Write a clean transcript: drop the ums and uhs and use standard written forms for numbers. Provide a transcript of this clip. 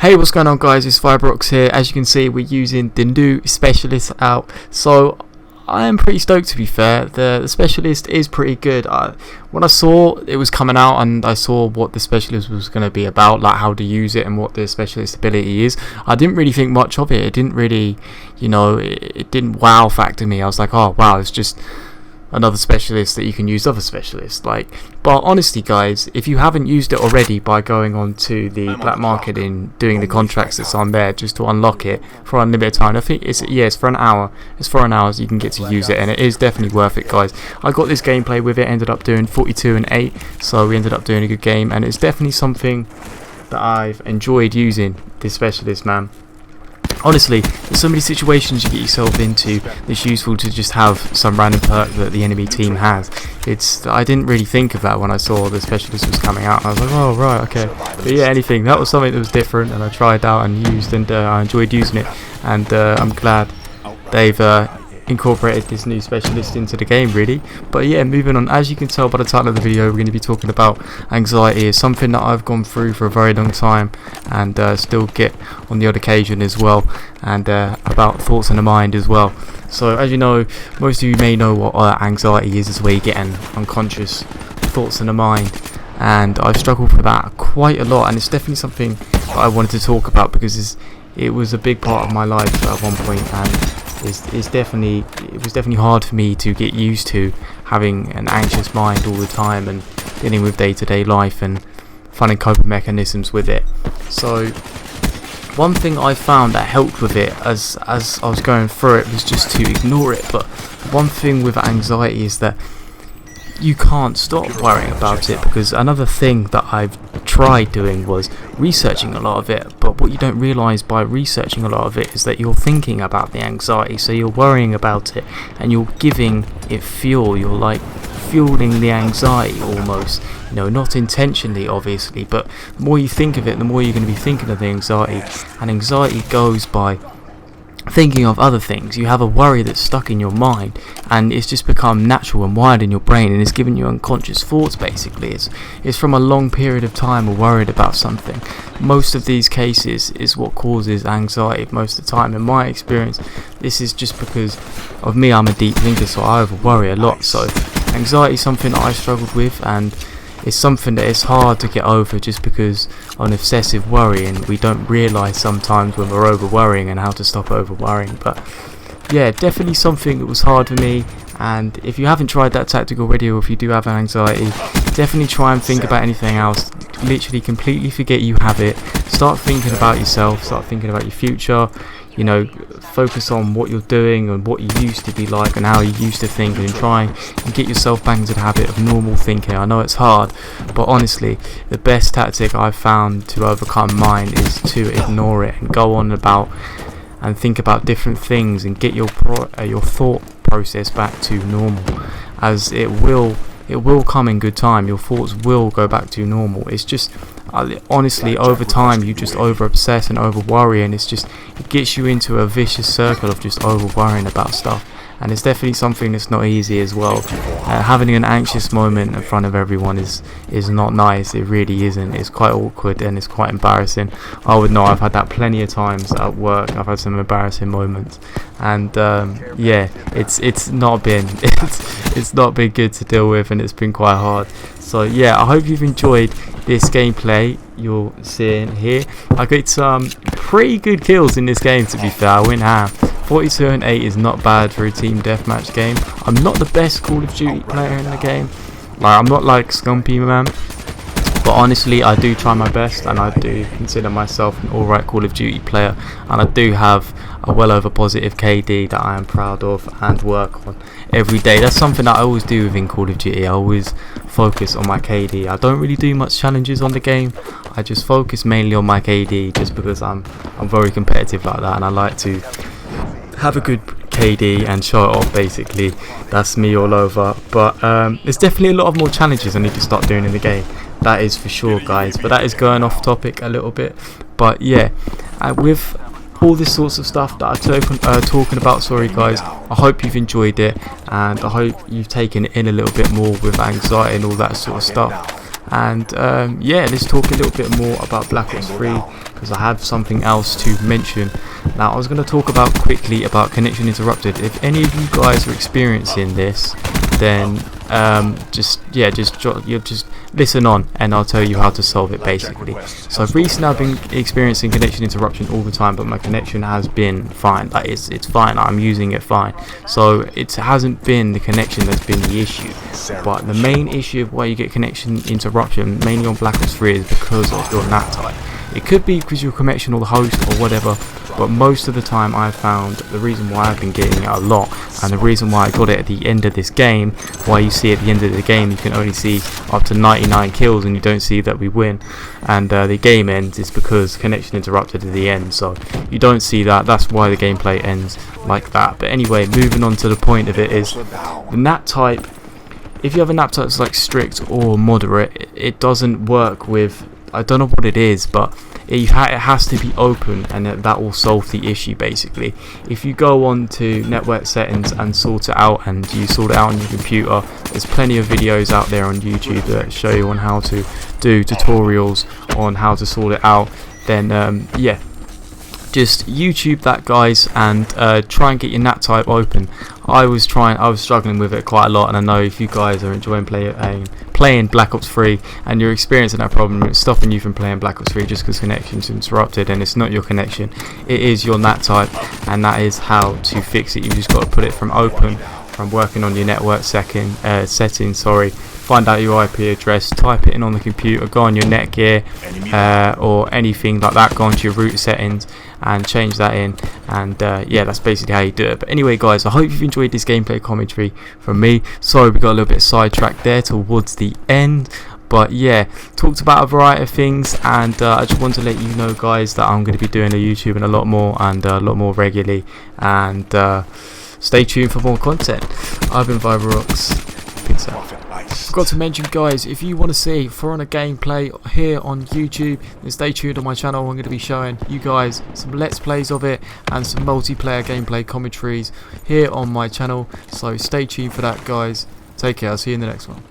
Hey, what's going on, guys? It's Fibrox here. As you can see, we're using the new specialist out, so I am pretty stoked, to be fair. The specialist is pretty good. When I saw it was coming out and I saw what the specialist was going to be about, like how to use it and what the specialist ability is, I didn't really think much of it. It didn't really, it didn't wow factor me. I was like, oh wow, it's just another specialist that you can use other specialists. But honestly, guys, if you haven't used it already by going on to the black market and doing the contracts that's on there just to unlock it for unlimited time, I think it's for an hour. It's for an hour, so you can get to use it, and it is definitely worth it, guys. I got this gameplay with it, ended up doing 42 and 8, so we ended up doing a good game, and it's definitely something that I've enjoyed using, this specialist, man. Honestly, there's so many situations you get yourself into that's useful to just have some random perk that the enemy team has. I didn't really think of that when I saw the specialist was coming out. I was like, oh right, okay. But yeah, that was something that was different, and I tried out and used, and I enjoyed using it. And I'm glad they've incorporated this new specialist into the game, really. But yeah, moving on, as you can tell by the title of the video, we're going to be talking about anxiety. It's something that I've gone through for a very long time, and still get on the odd occasion as well, and about thoughts in the mind as well. So as you know, most of you may know what anxiety is. It's where you get an unconscious thoughts in the mind, and I've struggled with that quite a lot, and it's definitely something that I wanted to talk about because it was a big part of my life at one point, and it was definitely hard for me to get used to having an anxious mind all the time and dealing with day-to-day life and finding coping mechanisms with it. So one thing I found that helped with it as I was going through it was just to ignore it. But one thing with anxiety is that you can't stop worrying about it, because another thing that I've tried doing was researching a lot of it. But what you don't realise by researching a lot of it is that you're thinking about the anxiety, so you're worrying about it and you're giving it fuel. You're like fueling the anxiety almost, not intentionally obviously, but the more you think of it, the more you're going to be thinking of the anxiety. And anxiety goes by thinking of other things. You have a worry that's stuck in your mind, and it's just become natural and wired in your brain, and it's giving you unconscious thoughts. Basically, it's from a long period of time of worried about something. Most of these cases is what causes anxiety most of the time. In my experience, this is just because of me. I'm a deep thinker, so I over worry a lot. So anxiety is something that I struggled with, and it's something that is hard to get over just because of excessive worry, and we don't realise sometimes when we're over worrying and how to stop over worrying. But yeah, definitely something that was hard for me. And if you haven't tried that tactic already, or if you do have anxiety, definitely try and think about anything else. Literally completely forget you have it. Start thinking about yourself, start thinking about your future. Focus on what you're doing and what you used to be like and how you used to think, and try and get yourself back into the habit of normal thinking. I know it's hard, but honestly, the best tactic I've found to overcome mine is to ignore it and go on about and think about different things and get your thought process back to normal, as it will come in good time. Your thoughts will go back to normal. It's just honestly, over time you just over obsess and over worry, and it gets you into a vicious circle of just over worrying about stuff. And it's definitely something that's not easy as well. Having an anxious moment in front of everyone is not nice. It really isn't. It's quite awkward and it's quite embarrassing. I would know, I've had that plenty of times at work. I've had some embarrassing moments, and yeah, it's not been it's not been good to deal with, and it's been quite hard. So yeah, I hope you've enjoyed this gameplay you're seeing here. I got some pretty good kills in this game, to be fair. I went ham. 42 and 8 is not bad for a team deathmatch game. I'm not the best Call of Duty player in the game. I'm not like Scumpy, man. But honestly, I do try my best, and I do consider myself an alright Call of Duty player, and I do have a well over positive KD that I am proud of and work on every day. That's something that I always do within Call of Duty. I always focus on my KD. I don't really do much challenges on the game. I just focus mainly on my KD, just because I'm very competitive like that, and I like to have a good KD and show it off. Basically, that's me all over. But there's definitely a lot of more challenges I need to start doing in the game, that is for sure, guys. But that is going off topic a little bit. But yeah, with all this sorts of stuff that I'm talking about, sorry guys, I hope you've enjoyed it, and I hope you've taken it in a little bit more with anxiety and all that sort of stuff. And yeah, let's talk a little bit more about Black Ops 3 because I have something else to mention. Now I was going to talk quickly about connection interrupted. If any of you guys are experiencing this, then just listen on and I'll tell you how to solve it basically. So recently I've been experiencing connection interruption all the time, but my connection has been fine. Like it's fine, I'm using it fine. So it hasn't been the connection that's been the issue, but the main issue of why you get connection interruption mainly on Black Ops 3 is because of your NAT type. It could be because your connection or the host or whatever, but most of the time I've found the reason why I've been getting it a lot, and the reason why I got it at the end of this game, why you see at the end of the game you can only see up to 99 kills and you don't see that we win and the game ends, is because connection interrupted at the end. So you don't see that, that's why the gameplay ends like that. But anyway, moving on to the point of it is the NAT type. If you have a NAT type that's like strict or moderate, it doesn't work with, I don't know what it is, but it has to be open, and that will solve the issue basically. If you go on to network settings and sort it out, and you sort it out on your computer, there's plenty of videos out there on YouTube that show you on how to do tutorials on how to sort it out. Then yeah, just YouTube that, guys, and try and get your NAT type open. I was struggling with it quite a lot, and I know if you guys are enjoying playing Black Ops 3 and you're experiencing that problem, it's stopping you from playing Black Ops 3 just because connection's interrupted, and it's not your connection, it is your NAT type, and that is how to fix it. You just got to put it from open, from working on your network settings, find out your IP address, type it in on the computer, go on your Netgear or anything like that, go onto your router settings and change that in, and yeah, that's basically how you do it. But anyway, guys, I hope you've enjoyed this gameplay commentary from me. Sorry we got a little bit sidetracked there towards the end, but yeah, talked about a variety of things, and I just want to let you know, guys, that I'm going to be doing a YouTube and a lot more, and a lot more regularly, and stay tuned for more content. I've been Viberox. Peace out. Forgot to mention, guys, if you want to see For Honor gameplay here on YouTube, then stay tuned on my channel. I'm going to be showing you guys some let's plays of it and some multiplayer gameplay commentaries here on my channel, so stay tuned for that, guys. Take care, I'll see you in the next one.